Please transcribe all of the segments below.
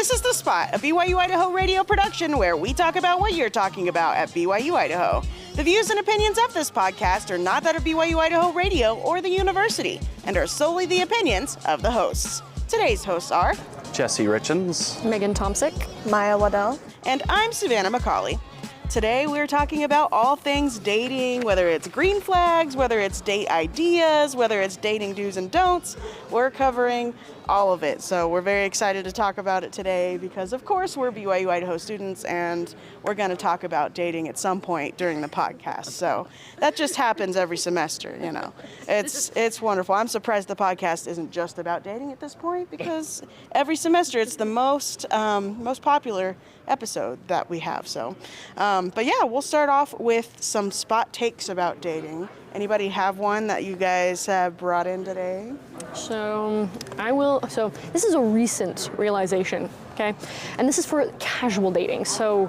This is The Spot, a BYU-Idaho radio production where we talk about what you're talking about at BYU-Idaho. The views and opinions of this podcast are not that of BYU-Idaho Radio or the university and are solely the opinions of the hosts. Today's hosts are Jesse Richens, Tomsik, Maiya Waddell, and I'm Savannah McCauley. Today we're talking about all things dating, whether it's green flags, whether it's date ideas, whether it's dating do's and don'ts. We're covering all of it. So we're very excited to talk about it today because, of course, we're BYU-Idaho students and we're going to talk about dating at some point during the podcast. So that just happens every semester, you know. It's wonderful. I'm surprised the podcast isn't just about dating at this point because every semester it's the most popular episode that we have. So, but yeah, we'll start off with some spot takes about dating. Anybody have one that you guys have brought in today? So this is a recent realization, okay? And this is for casual dating. So,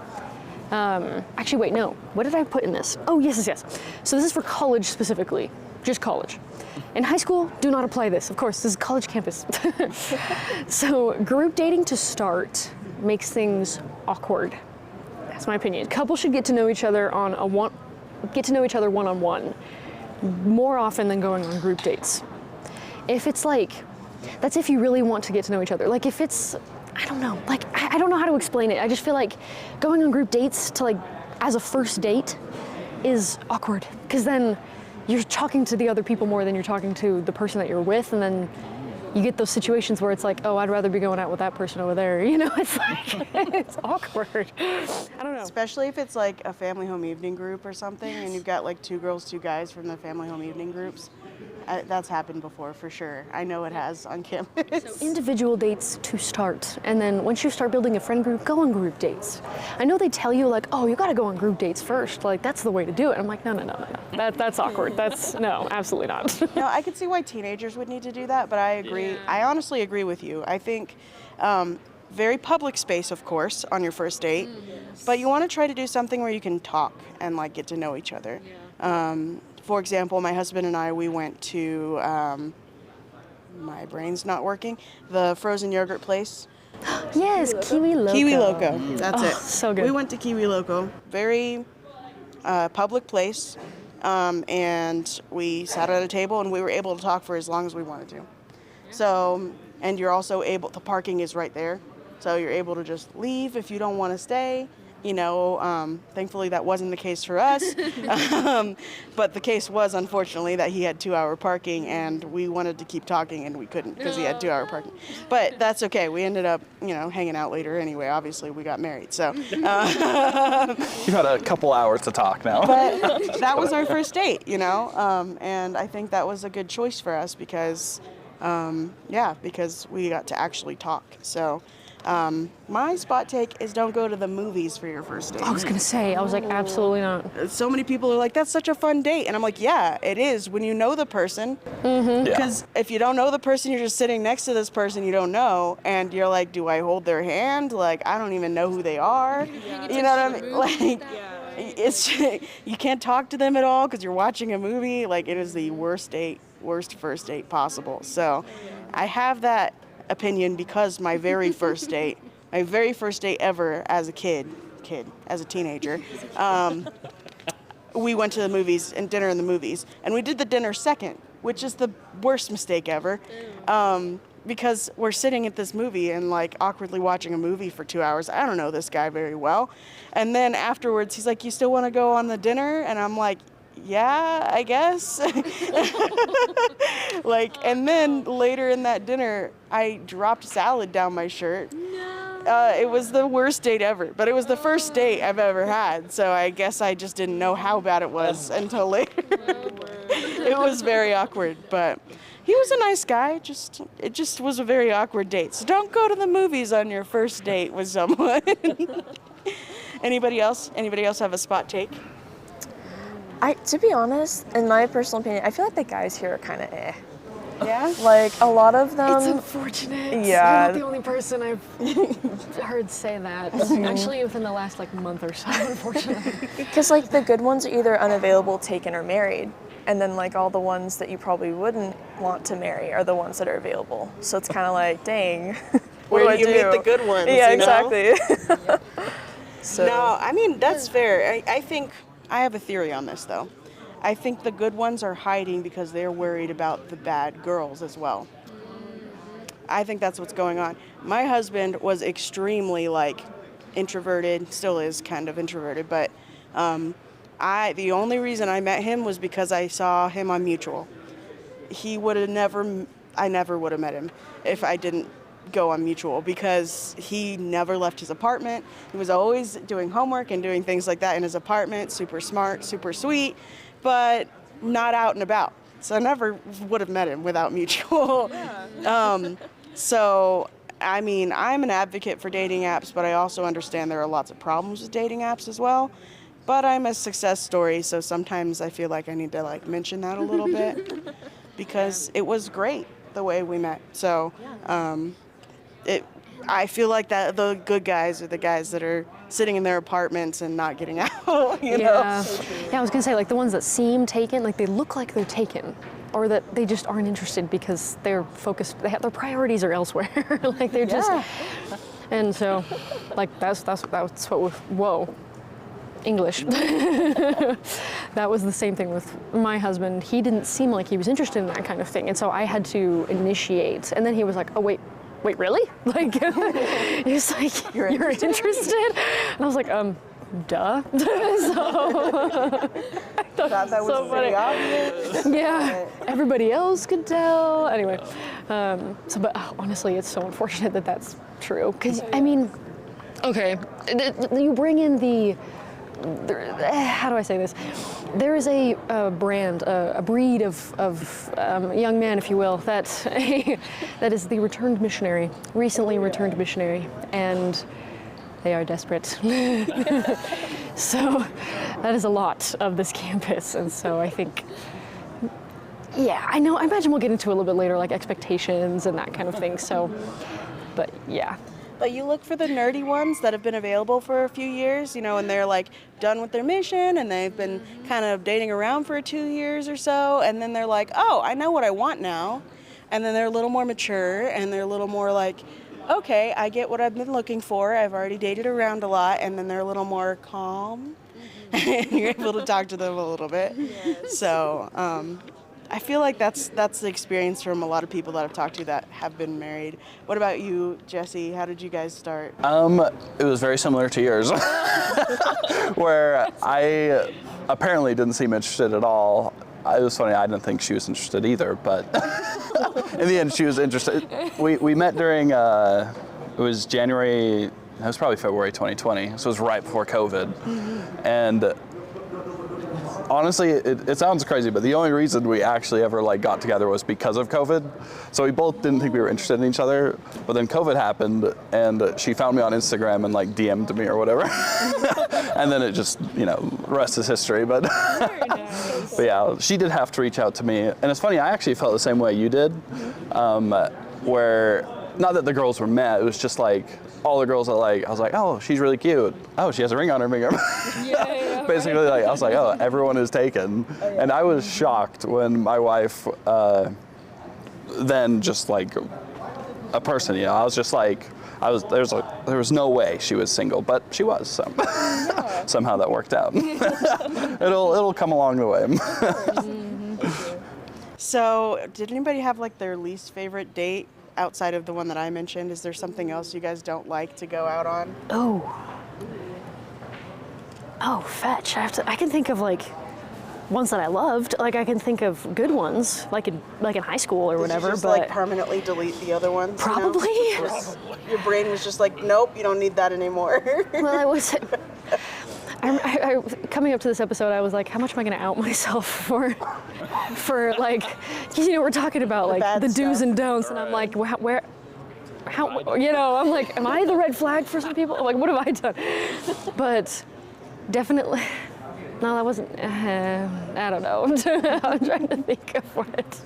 actually, wait, no. What did I put in this? Oh, yes. So this is for college specifically, just college. In high school, do not apply this. Of course, this is college campus. So group dating to start makes things awkward. That's my opinion. Couples should get to know each other one-on-one more often than going on group dates. If it's like, that's if you really want to get to know each other. Like if it's, I don't know, like I don't know how to explain it. I just feel like going on group dates to like as a first date is awkward because then you're talking to the other people more than you're talking to the person that you're with, and then you get those situations where it's like, oh, I'd rather be going out with that person over there. You know, it's like, it's awkward. I don't know. Especially if it's like a family home evening group or something, and you've got like 2 girls, 2 guys from the family home evening groups. That's happened before for sure. I know it has on campus. So individual dates to start, and then once you start building a friend group, go on group dates. I know they tell you like, oh, you got to go on group dates first. Like that's the way to do it. I'm like, no. That's awkward. No, absolutely not. No, I could see why teenagers would need to do that, but I agree. Yeah. I honestly agree with you. I think very public space, of course, on your first date, but you want to try to do something where you can talk and like get to know each other. Yeah. For example, my husband and I, we went to, my brain's not working, the frozen yogurt place. Yes, Kiwi Loco. Kiwi Loco, that's it. So good. We went to Kiwi Loco, very public place, and we sat at a table and we were able to talk for as long as we wanted to. So, and you're also able, the parking is right there, so you're able to just leave if you don't want to stay. You know, thankfully that wasn't the case for us, but the case was unfortunately that he had 2-hour parking and we wanted to keep talking and we couldn't because he had 2-hour parking. But that's okay. We ended up, hanging out later anyway. Obviously, we got married, so. You've had a couple hours to talk now. But that was our first date, and I think that was a good choice for us because, because we got to actually talk. So. My spot take is don't go to the movies for your first date. I was going to say, I was like, absolutely not. So many people are like, that's such a fun date. And I'm like, yeah, it is when you know the person. Mm-hmm. Because if you don't know the person, you're just sitting next to this person you don't know. And you're like, do I hold their hand? Like, I don't even know who they are. Yeah. You know what I mean? Like, it's you can't talk to them at all because you're watching a movie. Like, it is the worst first date possible. So I have that opinion because my very first date ever as a as a teenager, we went to the movies and dinner in the movies, and we did the dinner second, which is the worst mistake ever, because we're sitting at this movie and like awkwardly watching a movie for 2 hours. I don't know this guy very well, and then afterwards he's like, you still want to go on the dinner? And I'm like, yeah, I guess. And then later in that dinner, I dropped salad down my shirt. No. It was the worst date ever, but it was the first date I've ever had. So I guess I just didn't know how bad it was until later. It was very awkward, but he was a nice guy. It just was a very awkward date. So don't go to the movies on your first date with someone. Anybody else? Anybody else have a spot take? To be honest, in my personal opinion, I feel like the guys here are kind of eh. Yeah? Like, a lot of them... It's unfortunate. Yeah. You're not the only person I've heard say that. Actually, within the last, month or so, unfortunately. Because, the good ones are either unavailable, taken, or married. And then, all the ones that you probably wouldn't want to marry are the ones that are available. So it's kind of like, dang. Where do you I do? meet the good ones. Yeah, you know? exactly. So No, I mean, that's fair. I think I have a theory on this, though. I think the good ones are hiding because they're worried about the bad girls as well. I think that's what's going on. My husband was extremely, like, introverted, still is kind of introverted, but the only reason I met him was because I saw him on Mutual. I never would have met him if I didn't go on Mutual, because he never left his apartment. He was always doing homework and doing things like that in his apartment, super smart, super sweet, but not out and about. So I never would have met him without Mutual. So, I mean, I'm an advocate for dating apps, but I also understand there are lots of problems with dating apps as well. But I'm a success story, so sometimes I feel like I need to like mention that a little bit because it was great the way we met. So, I feel like that the good guys are the guys that are sitting in their apartments and not getting out. You know? Yeah, I was gonna say, like, the ones that seem taken, like they look like they're taken, or that they just aren't interested because they're focused. Their priorities are elsewhere. Like they're just, and so, like that's what. Whoa, English. That was the same thing with my husband. He didn't seem like he was interested in that kind of thing, and so I had to initiate. And then he was like, "Oh wait, really?" Like he was like, "You're interested?" And I was like, duh. So I thought that was so funny. Obvious. Yeah, everybody else could tell. Anyway, but honestly, it's so unfortunate that that's true. Because I mean, okay, you bring in how do I say this? There is a brand, a breed of young man, if you will, that is the recently returned missionary, and they are desperate. So that is a lot of this campus, and so I think, yeah, I imagine we'll get into a little bit later, like expectations and that kind of thing. So, but yeah. But you look for the nerdy ones that have been available for a few years, and they're like done with their mission and they've been kind of dating around for 2 years or so, and then they're like, oh, I know what I want now. And then they're a little more mature and they're a little more like, okay, I get what I've been looking for. I've already dated around a lot, and then they're a little more calm and you're able to talk to them a little bit. Yes. So I feel like that's the experience from a lot of people that I've talked to that have been married. What about you, Jesse? How did you guys start? It was very similar to yours, where I apparently didn't seem interested at all. It was funny, I didn't think she was interested either, but in the end she was interested. We met during, it was January, it was probably February 2020, so it was right before COVID. Mm-hmm. And honestly, it sounds crazy, but the only reason we actually ever got together was because of COVID. So we both didn't think we were interested in each other, but then COVID happened and she found me on Instagram and DM'd me or whatever. And then it just, rest is history. But, but yeah, she did have to reach out to me. And it's funny, I actually felt the same way you did, where, not that the girls were mad, it was just all the girls that I was like, oh, she's really cute. Oh, she has a ring on her finger. Yeah. Basically, I was like, oh, everyone is taken. Oh, yeah. And I was shocked when my wife, then just a person, I was just there was no way she was single, but she was. So yeah. Somehow that worked out. It'll come along the way. So, did anybody have their least favorite date outside of the one that I mentioned? Is there something else you guys don't like to go out on? Oh, fetch. I can think of ones that I loved. I can think of good ones, in high school or whatever. Did you just, but permanently delete the other ones? Probably. Your brain was just nope, you don't need that anymore. Well, I was. I coming up to this episode, I was like, how much am I going to out myself for we're talking about the do's and don'ts, and I'm like, where, how, I'm like, am I the red flag for some people? What have I done? But definitely, no, that wasn't, I don't know. I'm trying to think of what.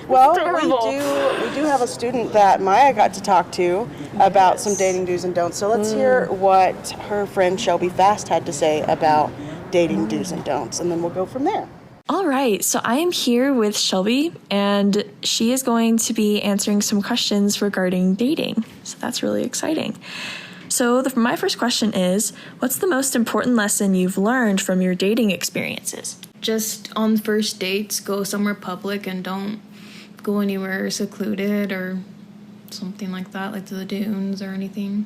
Well, we do have a student that Maiya got to talk to about some dating do's and don'ts. So let's hear what her friend Shelby Fast had to say about dating do's and don'ts, and then we'll go from there. All right, so I am here with Shelby, and she is going to be answering some questions regarding dating. So that's really exciting. So my first question is, what's the most important lesson you've learned from your dating experiences? Just on first dates, go somewhere public and don't go anywhere secluded or something like that, like to the dunes or anything.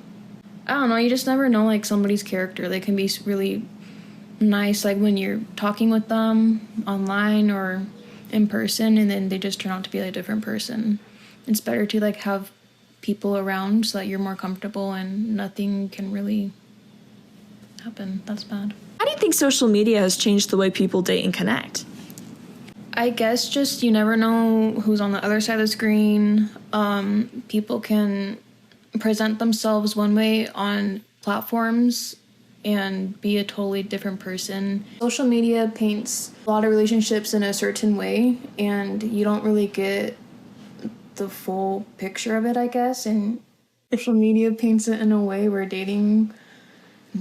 I don't know, you just never know like somebody's character. They can be really nice like when you're talking with them online or in person, and then they just turn out to be a different person. It's better to like have people around so that you're more comfortable and nothing can really happen that's bad. How do you think social media has changed the way people date and connect? I guess just you never know who's on the other side of the screen. People can present themselves one way on platforms and be a totally different person. Social media paints a lot of relationships in a certain way, and you don't really get the full picture of it, I guess. And social media paints it in a way where dating,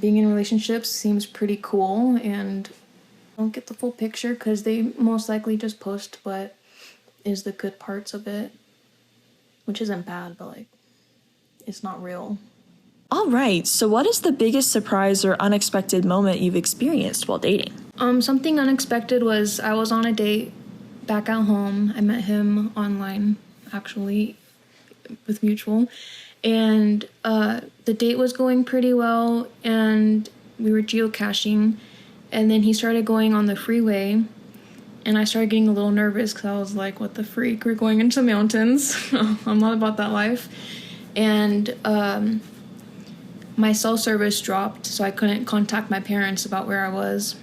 being in relationships seems pretty cool, and don't get the full picture because they most likely just post what is the good parts of it, which isn't bad, but like, it's not real. All right, so what is the biggest surprise or unexpected moment you've experienced while dating? Something unexpected was I was on a date back at home. I met him online, actually, with mutual. And the date was going pretty well, and we were geocaching. And then he started going on the freeway, and I started getting a little nervous because I was like, what the freak? We're going into the mountains. I'm not about that life. And my cell service dropped, so I couldn't contact my parents about where I was.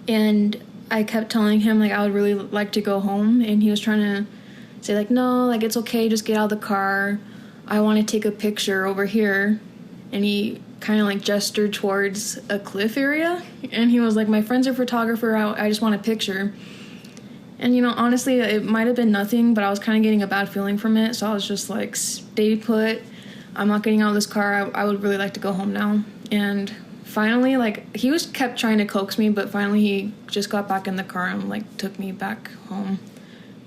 And I kept telling him, like, I would really like to go home. And he was trying to say, like, no, like, it's okay, just get out of the car. I want to take a picture over here. And he kind of, like, gestured towards a cliff area. And he was like, my friend's a photographer, I just want a picture. And, you know, honestly, it might have been nothing, but I was kind of getting a bad feeling from it. So I was just like, stay put. I'm not getting out of this car. I would really like to go home now. And finally, like, he kept trying to coax me, but finally he just got back in the car and, like, took me back home,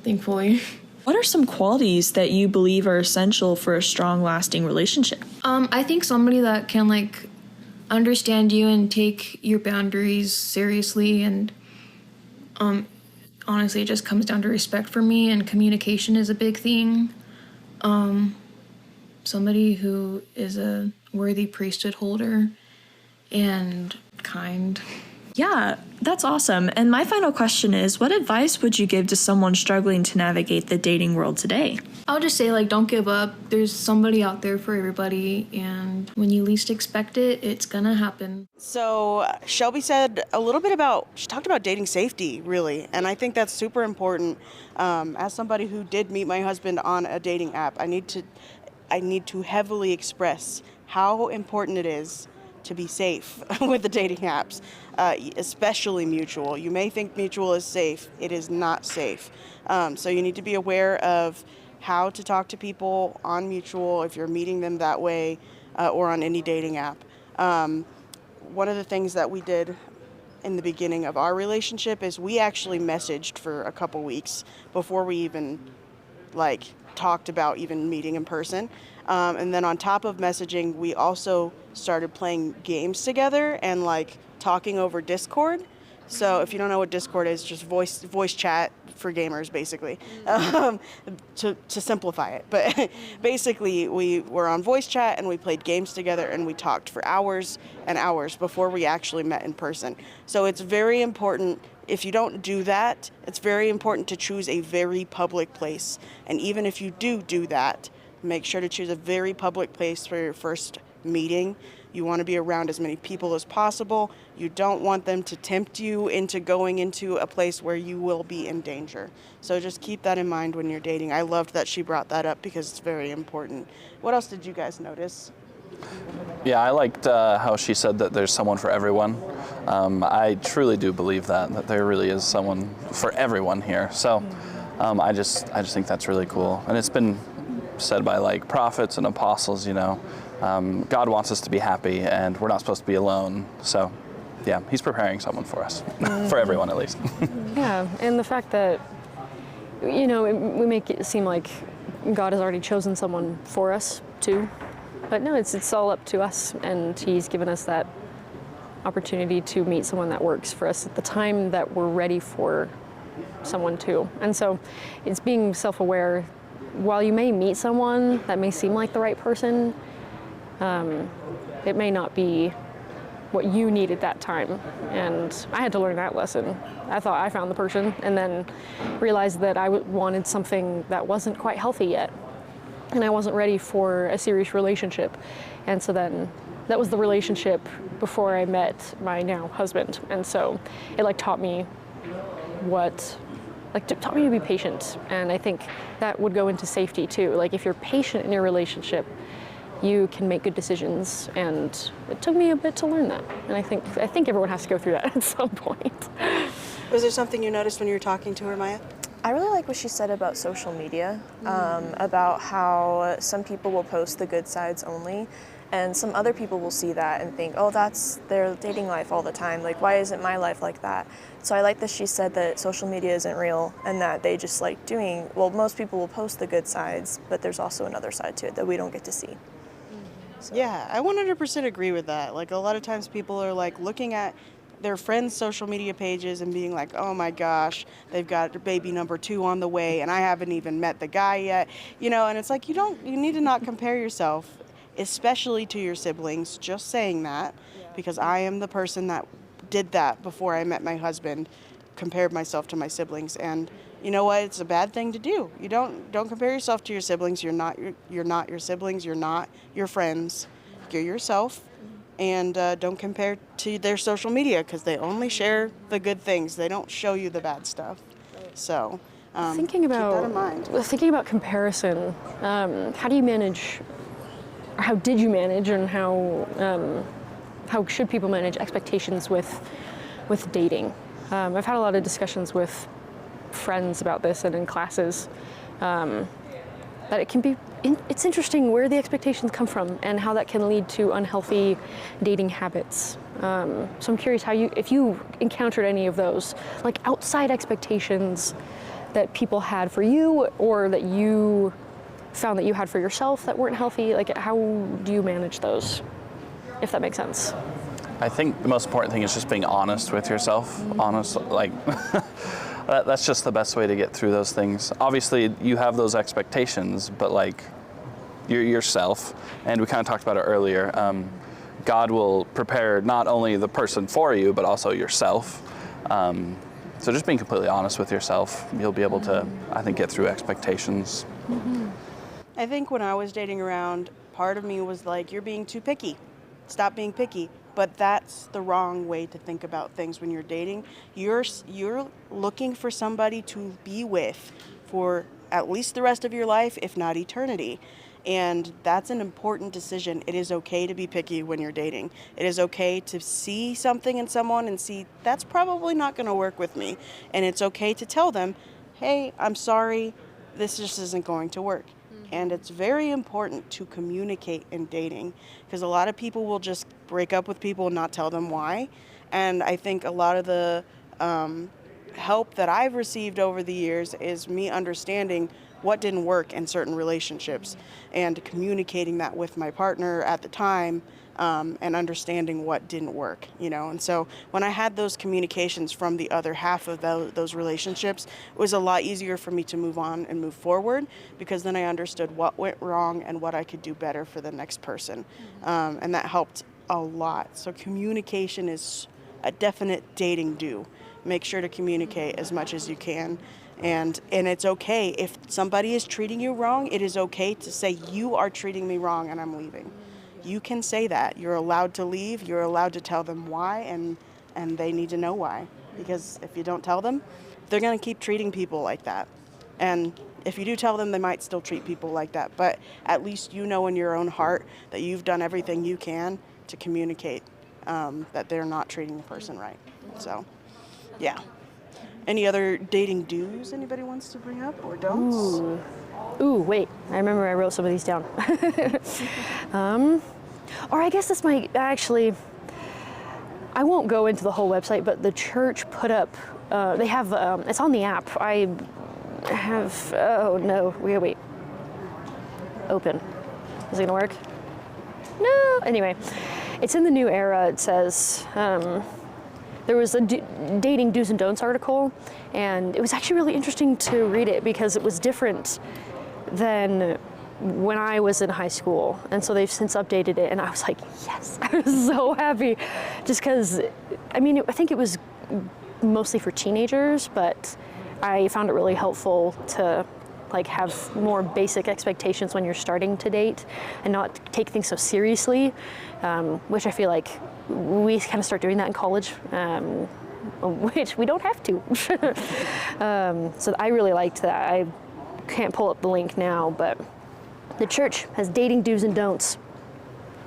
thankfully. What are some qualities that you believe are essential for a strong, lasting relationship? I think somebody that can, like, understand you and take your boundaries seriously, and honestly, it just comes down to respect for me, and communication is a big thing. Somebody who is a worthy priesthood holder and kind. Yeah, that's awesome. And my final question is, what advice would you give to someone struggling to navigate the dating world today? I'll just say, like, don't give up. There's somebody out there for everybody, and when you least expect it, it's gonna happen. So Shelby said a little bit she talked about dating safety, really, and I think that's super important. As somebody who did meet my husband on a dating app, I need to heavily express how important it is to be safe with the dating apps, especially Mutual. You may think Mutual is safe. It is not safe. So you need to be aware of how to talk to people on Mutual if you're meeting them that way, or on any dating app. One of the things that we did in the beginning of our relationship is we actually messaged for a couple weeks before we even, like, talked about even meeting in person. And then on top of messaging, we also started playing games together and, like, talking over Discord. So if you don't know what Discord is, just voice chat for gamers, basically, to simplify it. But basically, we were on voice chat and we played games together and we talked for hours and hours before we actually met in person. So it's very important. If you don't do that, it's very important to choose a very public place. And even if you do that, make sure to choose a very public place for your first meeting. You want to be around as many people as possible. You don't want them to tempt you into going into a place where you will be in danger. So just keep that in mind when you're dating. I loved that she brought that up because it's very important. What else did you guys notice? Yeah, I liked how she said that there's someone for everyone. I truly do believe that there really is someone for everyone here. So I just think that's really cool. And it's been said by, like, prophets and apostles, you know, God wants us to be happy and we're not supposed to be alone. So yeah, he's preparing someone for us, for everyone at least. Yeah, and the fact that, we make it seem like God has already chosen someone for us too, but no, it's all up to us, and he's given us that opportunity to meet someone that works for us at the time that we're ready for someone too. And so it's being self-aware. While you may meet someone that may seem like the right person, it may not be what you need at that time. And I had to learn that lesson. I thought I found the person, and then realized that I wanted something that wasn't quite healthy yet. And I wasn't ready for a serious relationship. And so then that was the relationship before I met my now husband. And so it taught me taught me to be patient. And I think that would go into safety too. If you're patient in your relationship, you can make good decisions, and it took me a bit to learn that. And I think everyone has to go through that at some point. Was there something you noticed when you were talking to her, Maiya? I really like what she said about social media, about how some people will post the good sides only, and some other people will see that and think, oh, that's their dating life all the time. Why isn't my life like that? So I like that she said that social media isn't real, and that they just like most people will post the good sides, but there's also another side to it that we don't get to see. So. Yeah, I 100% agree with that. A lot of times people are looking at their friends' social media pages and being like, oh my gosh, they've got baby number 2 on the way and I haven't even met the guy yet. And it's you need to not compare yourself, especially to your siblings. Just saying that, because I am the person that did that before I met my husband, compared myself to my siblings. And you know what? It's a bad thing to do. You don't compare yourself to your siblings. You're not your siblings. You're not your friends. You're yourself. And don't compare to their social media, because they only share the good things. They don't show you the bad stuff. So Thinking keep that in mind. comparison, how do you manage, or how did you manage, and how should people manage expectations with dating? I've had a lot of discussions with friends about this and in classes, that it can be, it's interesting where the expectations come from and how that can lead to unhealthy dating habits. So I'm curious if you encountered any of those, outside expectations that people had for you, or that you found that you had for yourself that weren't healthy. How do you manage those, if that makes sense? I think the most important thing is just being honest with yourself. Honest, that's just the best way to get through those things. Obviously, you have those expectations, but you're yourself, and we kind of talked about it earlier. God will prepare not only the person for you, but also yourself. So just being completely honest with yourself, you'll be able to, I think, get through expectations. Mm-hmm. I think when I was dating around, part of me was you're being too picky. Stop being picky. But that's the wrong way to think about things when you're dating. You're looking for somebody to be with for at least the rest of your life, if not eternity. And that's an important decision. It is okay to be picky when you're dating. It is okay to see something in someone and see that's probably not going to work with me. And it's okay to tell them, hey, I'm sorry, this just isn't going to work. And it's very important to communicate in dating, because a lot of people will just break up with people and not tell them why. And I think a lot of the help that I've received over the years is me understanding what didn't work in certain relationships and communicating that with my partner at the time, and understanding what didn't work, And so when I had those communications from the other half of those relationships, it was a lot easier for me to move on and move forward, because then I understood what went wrong and what I could do better for the next person. And that helped a lot. So communication is a definite dating do. Make sure to communicate as much as you can. And it's okay. If somebody is treating you wrong, it is okay to say, you are treating me wrong and I'm leaving. You can say that. You're allowed to leave. You're allowed to tell them why, and they need to know why. Because if you don't tell them, they're going to keep treating people like that. And if you do tell them, they might still treat people like that. But at least you know in your own heart that you've done everything you can to communicate that they're not treating the person right. So, yeah. Any other dating do's anybody wants to bring up or don'ts? Ooh, wait. I remember I wrote some of these down. Or I guess this might actually, I won't go into the whole website, but the church put up, they have, it's on the app. I have, oh no, wait. Open. Is it gonna work? No, anyway. It's in the New Era. It says, there was a dating do's and don'ts article, and it was actually really interesting to read it because it was different than when I was in high school. And so they've since updated it, and I was like, yes, I was so happy. Just because, I mean, I think it was mostly for teenagers, but I found it really helpful to like have more basic expectations when you're starting to date and not take things so seriously, which I feel like we kind of start doing that in college, which we don't have to. So I really liked that. I can't pull up the link now, but the church has dating do's and don'ts.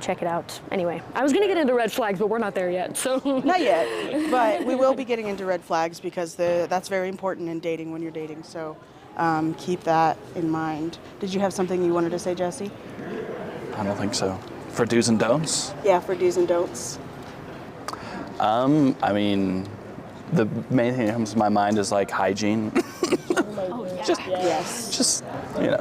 Check it out. Anyway, I was gonna get into red flags, but we're not there yet, so. Not yet, but we will be getting into red flags because that's very important in dating when you're dating, so keep that in mind. Did you have something you wanted to say, Jesse? I don't think so. For do's and don'ts? Yeah, for do's and don'ts. I mean, the main thing that comes to my mind is like hygiene. Yes. Just,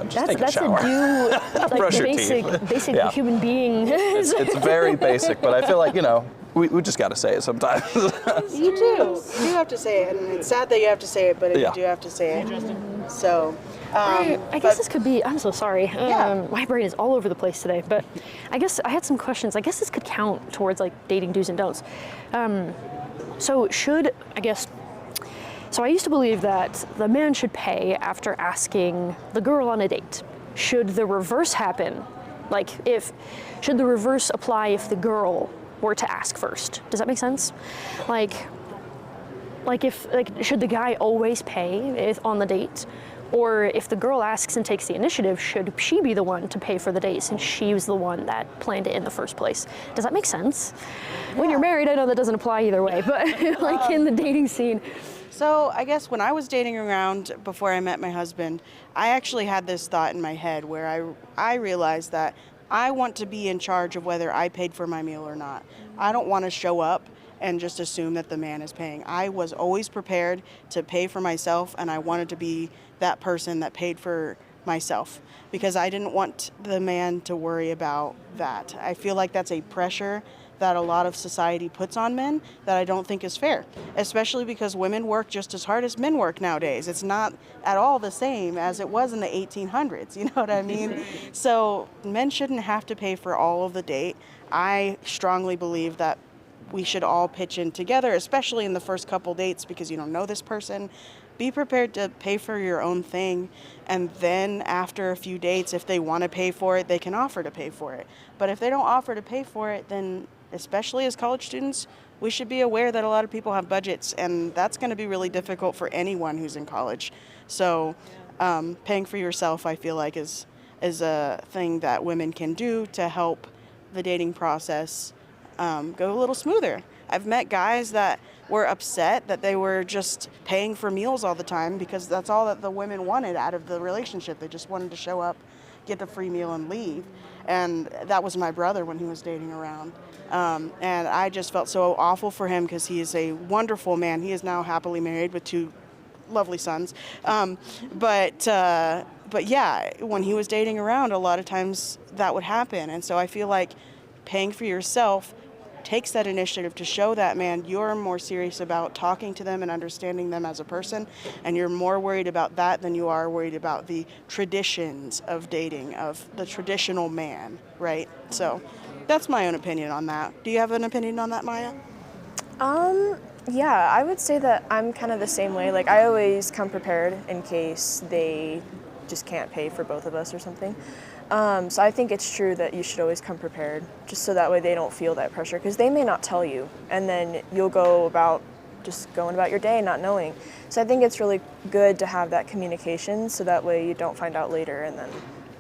just take a That's shower. a like Brush your basic teeth. Yeah. human being. It's very basic, but I feel like, we just got to say it sometimes. You do. You do have to say it, and it's sad that you have to say it, but Yeah. you do have to say it. So, I guess this could be, I'm so sorry. Yeah. My brain is all over the place today, but I guess I had some questions. I guess this could count towards like dating do's and don'ts. So I used to believe that the man should pay after asking the girl on a date. Should the reverse happen? Should the reverse apply if the girl were to ask first? Does that make sense? Should the guy always pay on the date? Or if the girl asks and takes the initiative, should she be the one to pay for the date since she was the one that planned it in the first place? Does that make sense? When you're married, I know that doesn't apply either way, but in the dating scene. So I guess when I was dating around before I met my husband, I actually had this thought in my head where I realized that I want to be in charge of whether I paid for my meal or not. I don't want to show up and just assume that the man is paying. I was always prepared to pay for myself, and I wanted to be that person that paid for myself because I didn't want the man to worry about that. I feel like that's a pressure that a lot of society puts on men that I don't think is fair, especially because women work just as hard as men work nowadays. It's not at all the same as it was in the 1800s, you know what I mean? So men shouldn't have to pay for all of the date. I strongly believe that we should all pitch in together, especially in the first couple dates because you don't know this person. Be prepared to pay for your own thing, and then after a few dates, if they want to pay for it, they can offer to pay for it. But if they don't offer to pay for it, then especially as college students, we should be aware that a lot of people have budgets, and that's going to be really difficult for anyone who's in college. So paying for yourself, I feel like, is a thing that women can do to help the dating process go a little smoother. I've met guys that were upset that they were just paying for meals all the time because that's all that the women wanted out of the relationship. They just wanted to show up, get the free meal, and leave. And that was my brother when he was dating around. And I just felt so awful for him because he is a wonderful man. He is now happily married with 2 lovely sons. But yeah, when he was dating around, a lot of times that would happen. And so I feel like paying for yourself takes that initiative to show that man you're more serious about talking to them and understanding them as a person, and you're more worried about that than you are worried about the traditions of dating, of the traditional man, right? So that's my own opinion on that. Do you have an opinion on that, Maiya? Yeah, I would say that I'm kind of the same way. Like, I always come prepared in case they just can't pay for both of us or something. So I think it's true that you should always come prepared, just so that way they don't feel that pressure, because they may not tell you, and then you'll go about just going about your day not knowing. So I think it's really good to have that communication, so that way you don't find out later and then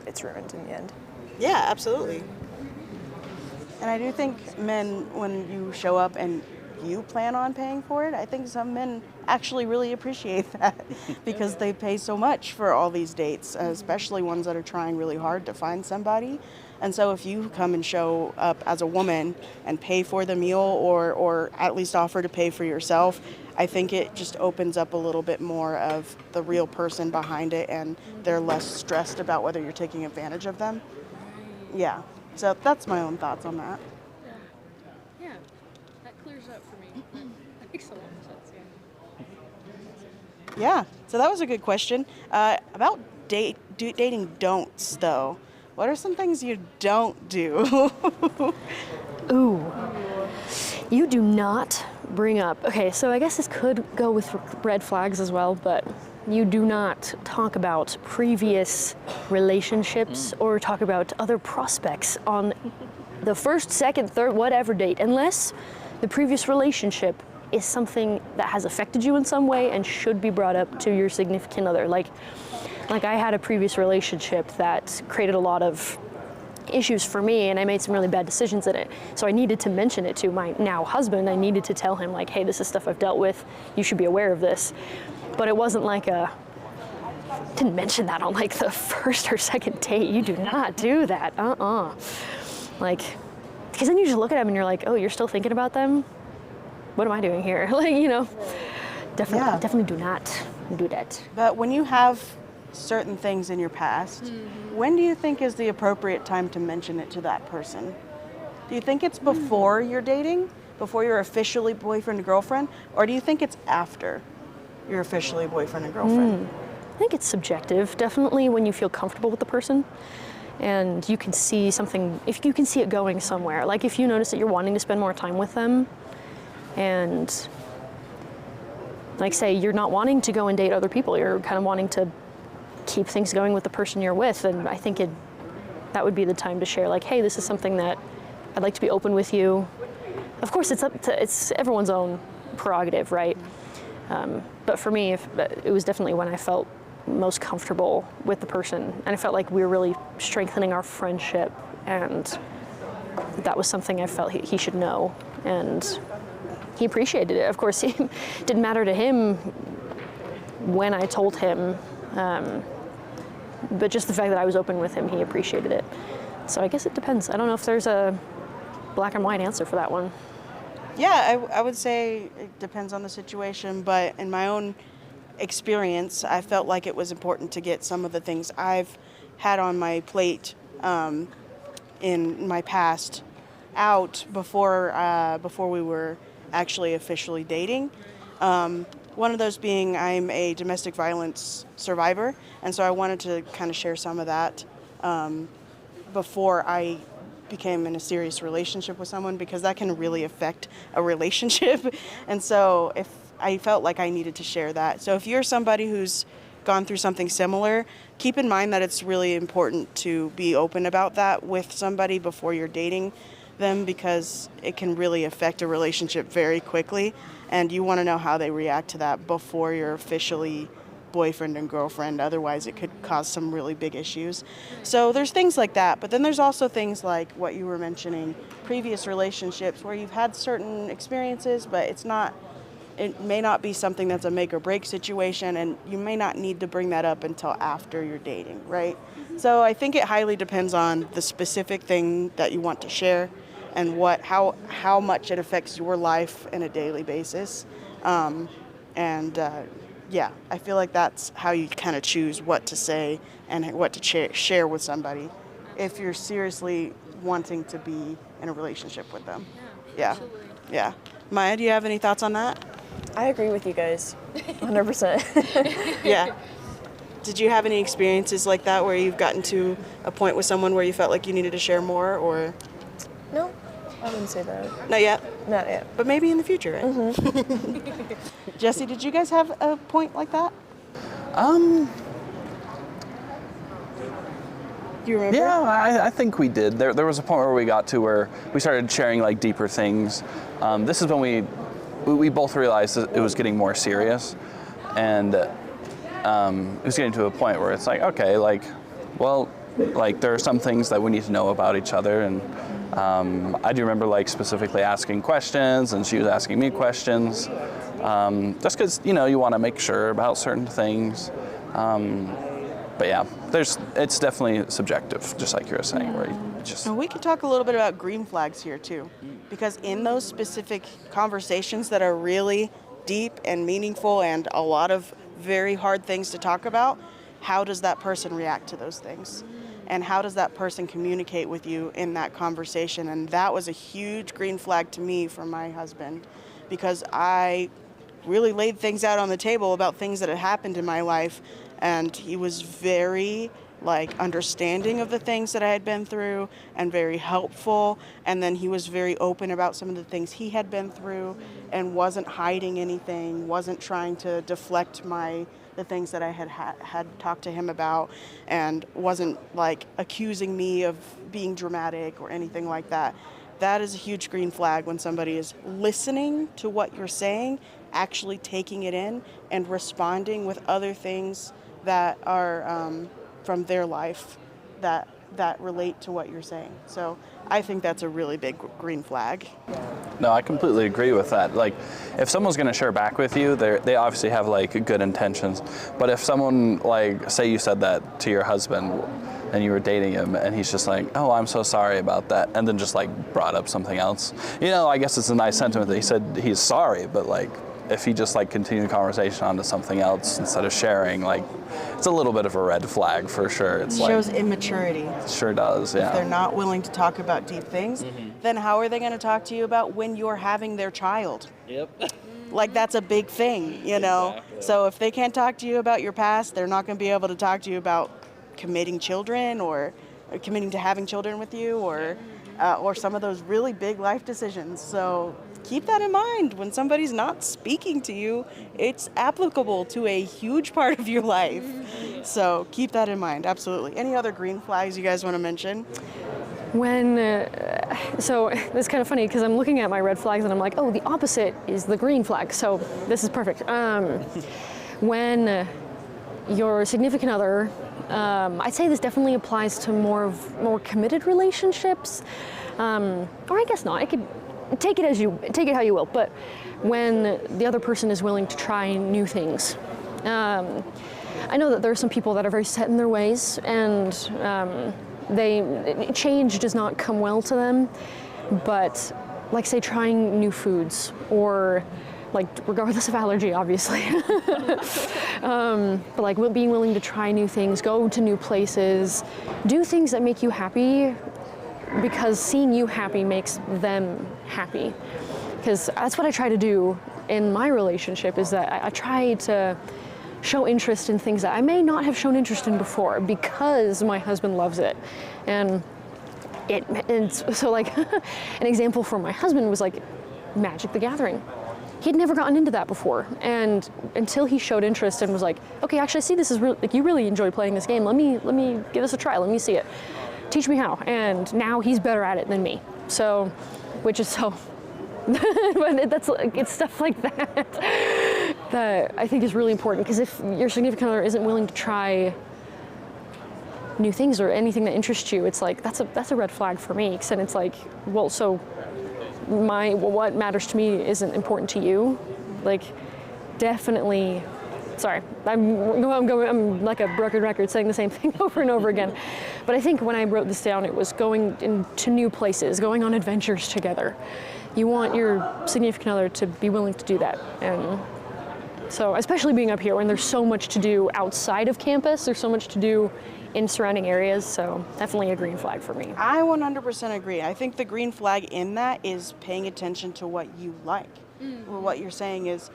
it's ruined in the end. Yeah, absolutely. And I do think men, when you show up and you plan on paying for it, I think some men actually really appreciate that because they pay so much for all these dates, especially ones that are trying really hard to find somebody. And so if you come and show up as a woman and pay for the meal or at least offer to pay for yourself, I think it just opens up a little bit more of the real person behind it, and they're less stressed about whether you're taking advantage of them. Yeah. So that's my own thoughts on that. Yeah, that clears up for me. That makes a lot of sense, Yeah. So that was a good question. About dating don'ts, though. What are some things you don't do? Ooh. You do not bring up, okay, so I guess this could go with red flags as well, but you do not talk about previous relationships or talk about other prospects on the first, second, third, whatever date, unless the previous relationship is something that has affected you in some way and should be brought up to your significant other. Like I had a previous relationship that created a lot of issues for me, and I made some really bad decisions in it. So I needed to mention it to my now husband. I needed to tell him, like, hey, this is stuff I've dealt with. You should be aware of this. But it wasn't like didn't mention that on like the first or second date. You do not do that. Like, because then you just look at them and you're like, oh, you're still thinking about them? What am I doing here? Like, definitely do not do that. But when you have certain things in your past, when do you think is the appropriate time to mention it to that person? Do you think it's before you're dating, before you're officially boyfriend and girlfriend, or do you think it's after you're officially boyfriend and girlfriend? I think it's subjective. Definitely when you feel comfortable with the person and you can see something, if you can see it going somewhere, like if you notice that you're wanting to spend more time with them, and like say you're not wanting to go and date other people, you're kind of wanting to keep things going with the person you're with, and I think that would be the time to share, like, hey, this is something that I'd like to be open with you. Of course, it's everyone's own prerogative, right? But for me, it was definitely when I felt most comfortable with the person, and I felt like we were really strengthening our friendship, and that was something I felt he should know, and he appreciated it. Of course, it didn't matter to him when I told him, but just the fact that I was open with him, he appreciated it. So I guess it depends. I don't know if there's a black and white answer for that one. Yeah, I would say it depends on the situation, but in my own experience, I felt like it was important to get some of the things I've had on my plate in my past out before we were actually officially dating. One of those being I'm a domestic violence survivor, and so I wanted to kind of share some of that before I became in a serious relationship with someone, because that can really affect a relationship. And so if I felt like I needed to share that. So if you're somebody who's gone through something similar, keep in mind that it's really important to be open about that with somebody before you're dating them, because it can really affect a relationship very quickly, and you want to know how they react to that before you're officially boyfriend and girlfriend. Otherwise it could cause some really big issues. So there's things like that, but then there's also things like what you were mentioning, previous relationships where you've had certain experiences, but it may not be something that's a make or break situation, and you may not need to bring that up until after you're dating, right? So I think it highly depends on the specific thing that you want to share and how much it affects your life on a daily basis. Yeah, I feel like that's how you kind of choose what to say and what to share with somebody if you're seriously wanting to be in a relationship with them. Yeah. Yeah. Maiya, do you have any thoughts on that? I agree with you guys, 100%. Yeah. Did you have any experiences like that where you've gotten to a point with someone where you felt like you needed to share more, or? No, I wouldn't say that. Not yet? Not yet. But maybe in the future, right? Mm-hmm. Jesse, did you guys have a point like that? Do you remember? Yeah, I think we did. There was a point where we got to where we started sharing like deeper things. This is when we both realized that it was getting more serious, and it was getting to a point where it's like, okay, like, well, like there are some things that we need to know about each other, and I do remember like specifically asking questions, and she was asking me questions, just because you want to make sure about certain things. But yeah, it's definitely subjective, just like you were saying, where you just. And we can talk a little bit about green flags here too, because in those specific conversations that are really deep and meaningful and a lot of very hard things to talk about, how does that person react to those things? And how does that person communicate with you in that conversation? And that was a huge green flag to me from my husband, because I really laid things out on the table about things that had happened in my life, and he was very understanding of the things that I had been through and very helpful. And then he was very open about some of the things he had been through and wasn't hiding anything, wasn't trying to deflect the things that I had talked to him about, and wasn't accusing me of being dramatic or anything like that. That is a huge green flag when somebody is listening to what you're saying, actually taking it in and responding with other things that are from their life that relate to what you're saying. So I think that's a really big green flag. No, I completely agree with that. If someone's going to share back with you, they obviously have good intentions. But if someone say you said that to your husband and you were dating him and he's just oh, I'm so sorry about that, and then just brought up something else, I guess it's a nice sentiment that he said he's sorry, but if he just continued the conversation onto something else instead of sharing, it's a little bit of a red flag for sure. It shows immaturity. It sure does, yeah. If they're not willing to talk about deep things, then how are they going to talk to you about when you're having their child? Yep. That's a big thing, Exactly. So if they can't talk to you about your past, they're not going to be able to talk to you about committing children or committing to having children with you or some of those really big life decisions. So keep that in mind. When somebody's not speaking to you, it's applicable to a huge part of your life. So keep that in mind, absolutely. Any other green flags you guys want to mention? So it's kind of funny because I'm looking at my red flags and I'm like, oh, the opposite is the green flag. So this is perfect. When your significant other, I'd say this definitely applies to more committed relationships, or I guess not. I could take it how you will. But when the other person is willing to try new things, I know that there are some people that are very set in their ways, and change does not come well to them. But say trying new foods, or regardless of allergy, obviously. But being willing to try new things, go to new places, do things that make you happy, because seeing you happy makes them happy. Because that's what I try to do in my relationship, is that I try to show interest in things that I may not have shown interest in before, because my husband loves it. And so an example for my husband was Magic the Gathering. He'd never gotten into that before, and until he showed interest and was okay, actually I see this is you really enjoy playing this game. Let me give this a try. Let me see it. Teach me how. And now he's better at it than me. So, which is so, but it's stuff like that I think is really important, because if your significant other isn't willing to try new things or anything that interests you, it's that's a red flag for me. Because then it's well, so what matters to me isn't important to you. Definitely. Sorry, I'm like a broken record saying the same thing over and over again. But I think when I wrote this down, it was going into new places, going on adventures together. You want your significant other to be willing to do that. And so, especially being up here when there's so much to do outside of campus, there's so much to do in surrounding areas. So definitely a green flag for me. I 100% agree. I think the green flag in that is paying attention to what you like. Well, what you're saying is,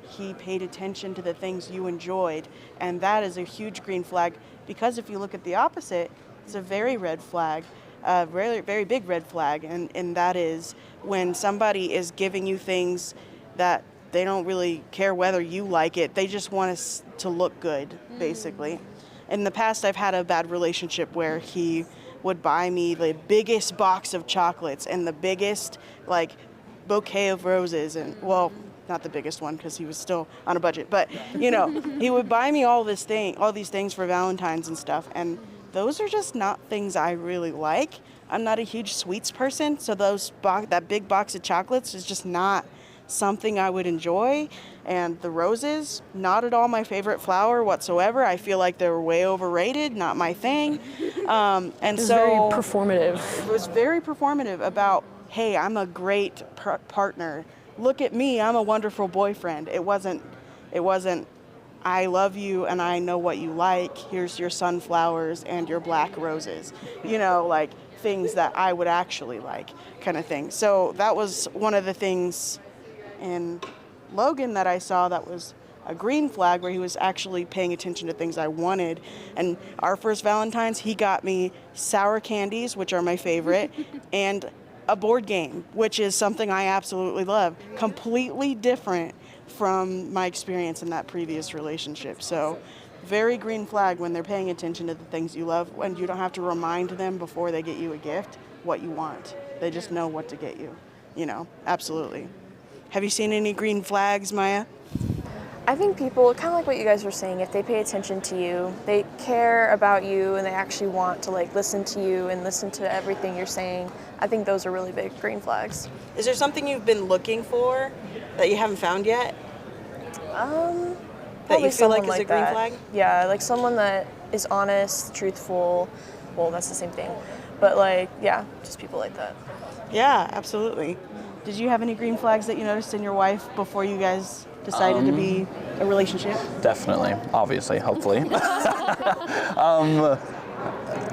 he paid attention to the things you enjoyed, and that is a huge green flag, because if you look at the opposite, it's a very red flag, a very, very big red flag, and that is when somebody is giving you things that they don't really care whether you like it, they just want us to look good, basically. In the past, I've had a bad relationship where he would buy me the biggest box of chocolates and the biggest bouquet of roses, and not the biggest one because he was still on a budget, but he would buy me all these things for Valentine's and stuff, and those are just not things I really like. I'm not a huge sweets person, so that big box of chocolates is just not something I would enjoy. And the roses, not at all my favorite flower whatsoever. I feel like they're way overrated, not my thing. And It was so very performative. it was very performative about, hey, I'm a great partner. Look at me, I'm a wonderful boyfriend. It wasn't, I love you and I know what you like. Here's your sunflowers and your black roses. You know, like things that I would actually like, kind of thing. So that was one of the things in Logan that I saw that was a green flag, where he was actually paying attention to things I wanted. And our first Valentine's, he got me sour candies, which are my favorite, and a board game, which is something I absolutely love. Completely different from my experience in that previous relationship. So very green flag when they're paying attention to the things you love, and you don't have to remind them before they get you a gift what you want. They just know what to get you, you know, absolutely. Have you seen any green flags, Maiya? I think people, kind of like what you guys were saying, if they pay attention to you, they care about you, and they actually want to like listen to you and listen to everything you're saying, I think those are really big green flags. Is there something you've been looking for that you haven't found yet? That you feel like is a green flag? Yeah, like someone that is honest, truthful. Well, that's the same thing. But like, yeah, just people like that. Yeah, absolutely. Did you have any green flags that you noticed in your wife before you guys decided to be a relationship? Definitely, obviously, hopefully.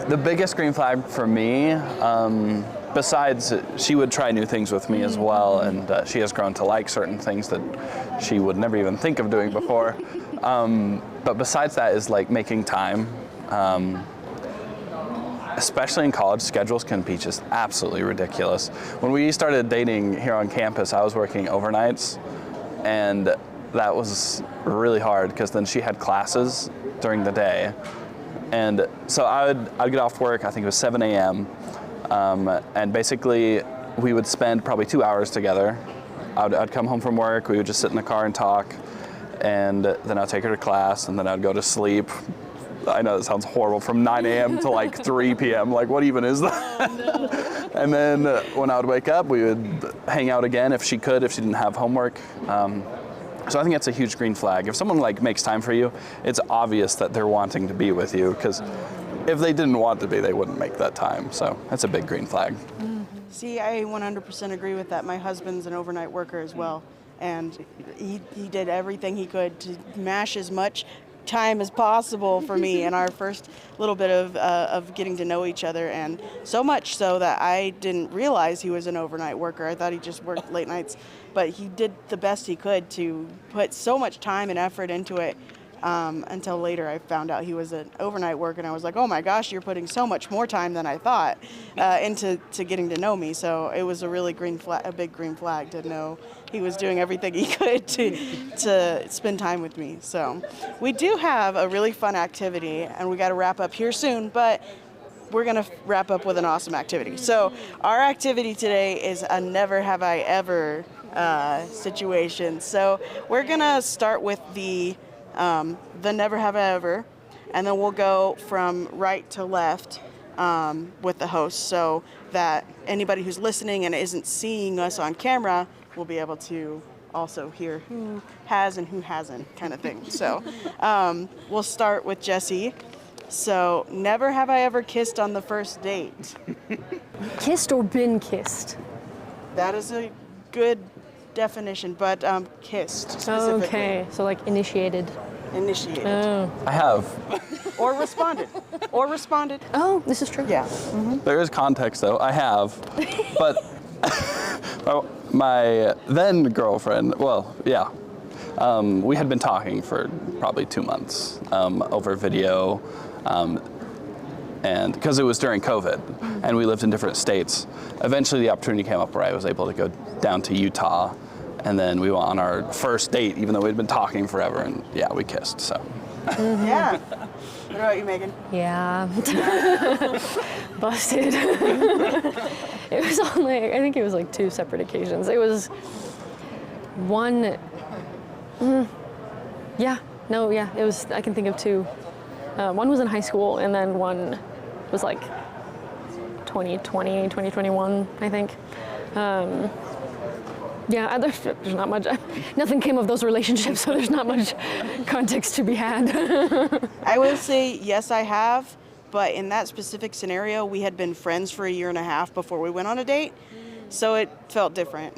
The biggest green flag for me, besides she would try new things with me as well, and she has grown to like certain things that she would never even think of doing before. But besides that is like making time. Especially in college, schedules can be just absolutely ridiculous. When we started dating here on campus, I was working overnights, and that was really hard because then she had classes during the day. And so I'd get off work, I think it was 7 a.m., and basically we would spend probably 2 hours together. I'd come home from work, we would just sit in the car and talk, and then I'd take her to class, and then I'd go to sleep. I know that sounds horrible, from 9 a.m. to like 3 p.m. Like, what even is that? Oh, no. And then when I would wake up, we would hang out again if she didn't have homework. So I think that's a huge green flag. If someone like makes time for you, it's obvious that they're wanting to be with you, because if they didn't want to be, they wouldn't make that time. So that's a big green flag. See, I 100% agree with that. My husband's an overnight worker as well, and he did everything he could to mash as much time as possible for me in our first little bit of getting to know each other, and so much so that I didn't realize he was an overnight worker. I thought he just worked late nights, but he did the best he could to put so much time and effort into it, until later I found out he was an overnight worker, and I was like, oh my gosh, you're putting so much more time than I thought into getting to know me. So it was a really a big green flag to know he was doing everything he could to spend time with me. So we do have a really fun activity, and we got to wrap up here soon, but we're going to wrap up with an awesome activity. So our activity today is a never have I ever situation. So we're going to start with the never have I ever, and then we'll go from right to left with the host, so that anybody who's listening and isn't seeing us on camera will be able to also hear who has and who hasn't, kind of thing. So we'll start with Jesse. So never have I ever kissed on the first date. Kissed or been kissed? That is a good definition, but kissed specifically. Okay, so like initiated. Initiated. Oh. I have. Or responded. Or responded. Oh, this is true. Yeah. There is context though, I have. But my then girlfriend, we had been talking for probably 2 months over video, and because it was during COVID and we lived in different states. Eventually the opportunity came up where I was able to go down to Utah, and then we went on our first date, even though we'd been talking forever, and yeah, we kissed, so. Yeah. What about you, Megan? Yeah. Busted. It was on I think it was like 2 separate occasions. It was one, it was, I can think of 2. One was in high school, and then one was like 2020, 2021, I think. Yeah, there's not much. Nothing came of those relationships, so there's not much context to be had. I will say, yes, I have, but in that specific scenario, we had been friends for 1.5 years before we went on a date, so it felt different.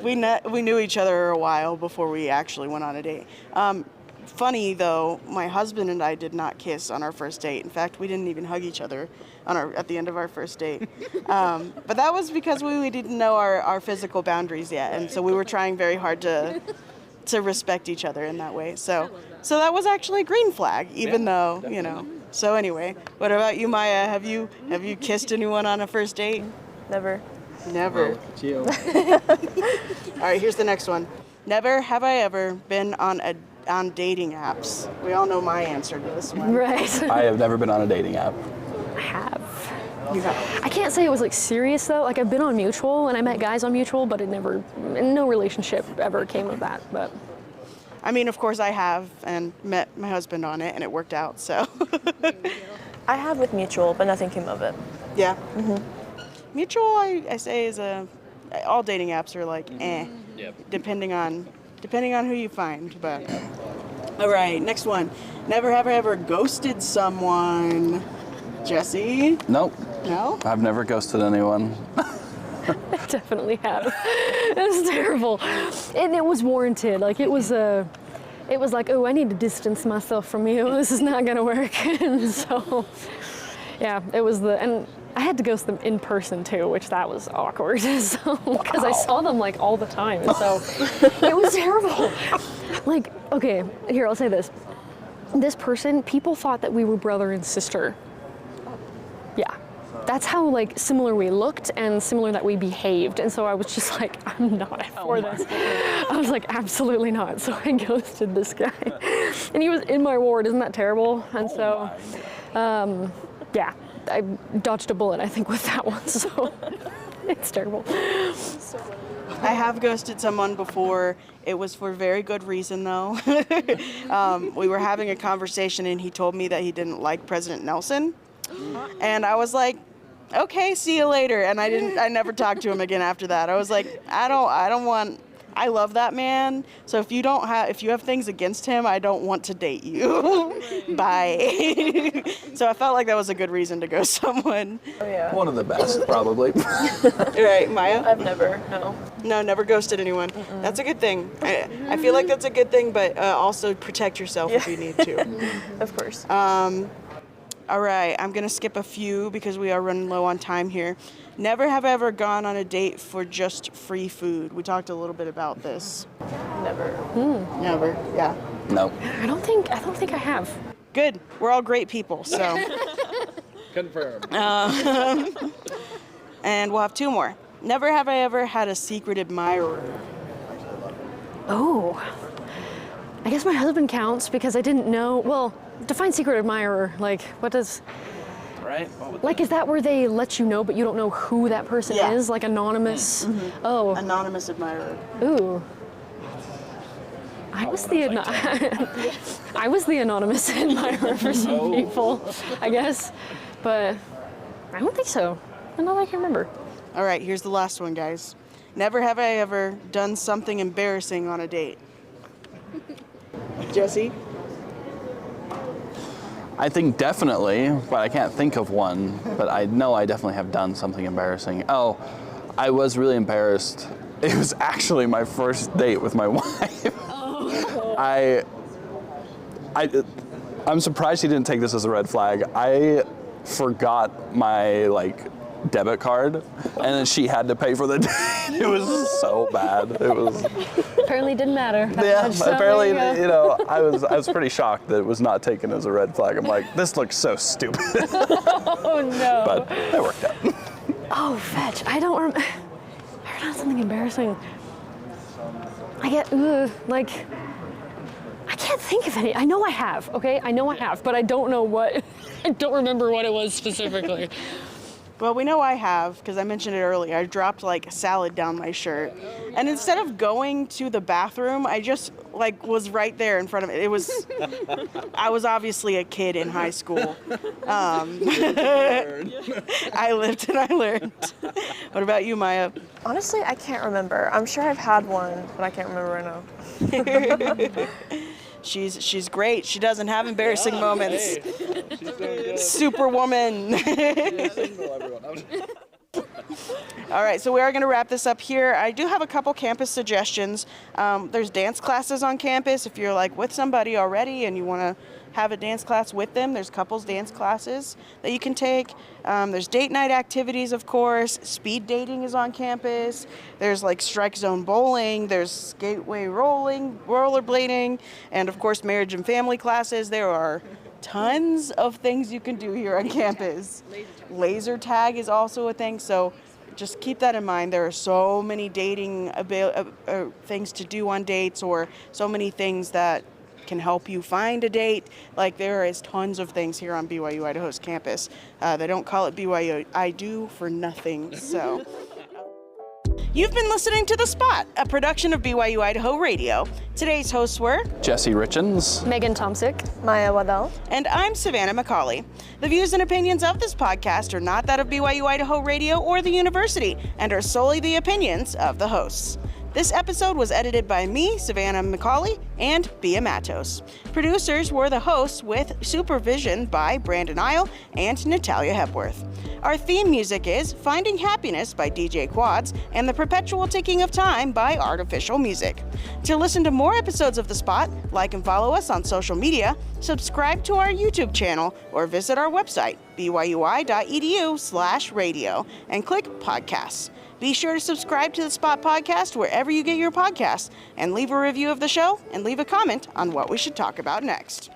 We knew each other a while before we actually went on a date. Funny though, my husband and I did not kiss on our first date. In fact, we didn't even hug each other at the end of our first date. But that was because we didn't know our physical boundaries yet, and so we were trying very hard to respect each other in that way. So that was actually a green flag, even though, you know. So anyway, what about you, Maiya? Have you kissed anyone on a first date? Never. Never. Chill. All right, here's the next one. Never have I ever been on dating apps. We all know my answer to this one. Right. I have never been on a dating app. I have. I can't say it was like serious though. Like I've been on Mutual and I met guys on Mutual, but no relationship ever came of that. But I mean, of course I have, and met my husband on it, and it worked out, so. I have with Mutual, but nothing came of it. Yeah. Mutual, I say, is all dating apps are like, Yep. depending on who you find, but. All right, next one. Never have I ever ghosted someone. Jesse? Nope. No? I've never ghosted anyone. I definitely have. It was terrible, and it was warranted. Like it was like, oh, I need to distance myself from you. This is not gonna work. And so, yeah, it was and I had to ghost them in person too, which that was awkward. So, because I saw them like all the time, and so it was terrible. Like, okay, here I'll say this. This person, people thought that we were brother and sister. Yeah. That's how like similar we looked and similar that we behaved, and so I was just like, I'm not for this. I was like, absolutely not. So I ghosted this guy, and he was in my ward. Isn't that terrible? And so, yeah, I dodged a bullet, I think, with that one. So it's terrible. I have ghosted someone before. It was for very good reason, though. We were having a conversation, and he told me that he didn't like President Nelson, and I was like, okay, see you later. And I never talked to him again after that. I was like, I love that man. So if you have things against him, I don't want to date you. Bye. So I felt like that was a good reason to go someone. Oh yeah. One of the best, probably. All right, Maiya? I've never, no. No, never ghosted anyone. That's a good thing. I feel like that's a good thing, but also protect yourself if you need to. Of course. All right, I'm going to skip a few because we are running low on time here. Never have I ever gone on a date for just free food. We talked a little bit about this. Never. Never, yeah. No. I don't think I have. Good. We're all great people, so. Confirmed. And we'll have two more. Never have I ever had a secret admirer. Oh, I guess my husband counts because I didn't know. Well, define secret admirer. Like, what does? Right? Like, is that where they let you know, but you don't know who that person Yeah. is? Like anonymous? Oh, Anonymous admirer. ooh. I was the anonymous admirer for some people, I guess, but I don't think so. Not that I can remember. All right, here's the last one, guys. Never have I ever done something embarrassing on a date. Jesse? I think definitely, but I can't think of one. But I know I definitely have done something embarrassing. Oh, I was really embarrassed. It was actually my first date with my wife. I'm surprised she didn't take this as a red flag. I forgot my debit card, and then she had to pay for the date. It was so bad. It was. Apparently didn't matter. Yeah, Much, so apparently, there you go. I was pretty shocked that it was not taken as a red flag. I'm like, this looks so stupid. Oh no. But it worked out. Oh, fetch. I don't remember. I've done something embarrassing. I can't think of any. I know I have, okay? I know I have, but I don't know what. I don't remember what it was specifically. Well, we know I have, because I mentioned it earlier. I dropped like a salad down my shirt. And instead of going to the bathroom, I just like was right there in front of it. It was, I was obviously a kid in high school. I lived and I learned. What about you, Maiya? Honestly, I can't remember. I'm sure I've had one, but I can't remember right now. She's great. She doesn't have embarrassing moments. Hey, she's doing good. Superwoman. Single, everyone. All right, so we are going to wrap this up here. I do have a couple campus suggestions. There's dance classes on campus. If you're like with somebody already and you want to have a dance class with them, there's couples dance classes that you can take. There's date night activities, of course. Speed dating is on campus. There's like strike zone bowling. There's gateway rollerblading, and of course marriage and family classes. There are tons of things you can do here on campus. Laser tag is also a thing, so just keep that in mind. There are so many dating things to do on dates, or so many things that can help you find a date. Like, there is tons of things here on BYU-Idaho's campus. They don't call it BYU-I-Do for nothing, so. You've been listening to The Spot, a production of BYU-Idaho Radio. Today's hosts were Jesse Richens. Megan Tomsik. Maiya Waddell. and I'm Savannah McCauley. The views and opinions of this podcast are not that of BYU-Idaho Radio or the university, and are solely the opinions of the hosts. This episode was edited by me, Savannah McCauley, and Bia Matos. Producers were the hosts with supervision by Brandon Isle and Natalia Hepworth. Our theme music is Finding Happiness by DJ Quads and The Perpetual Ticking of Time by Artificial Music. To listen to more episodes of The Spot, like and follow us on social media, subscribe to our YouTube channel, or visit our website, byui.edu/radio, and click podcasts. Be sure to subscribe to the Spot Podcast wherever you get your podcasts, and leave a review of the show and leave a comment on what we should talk about next.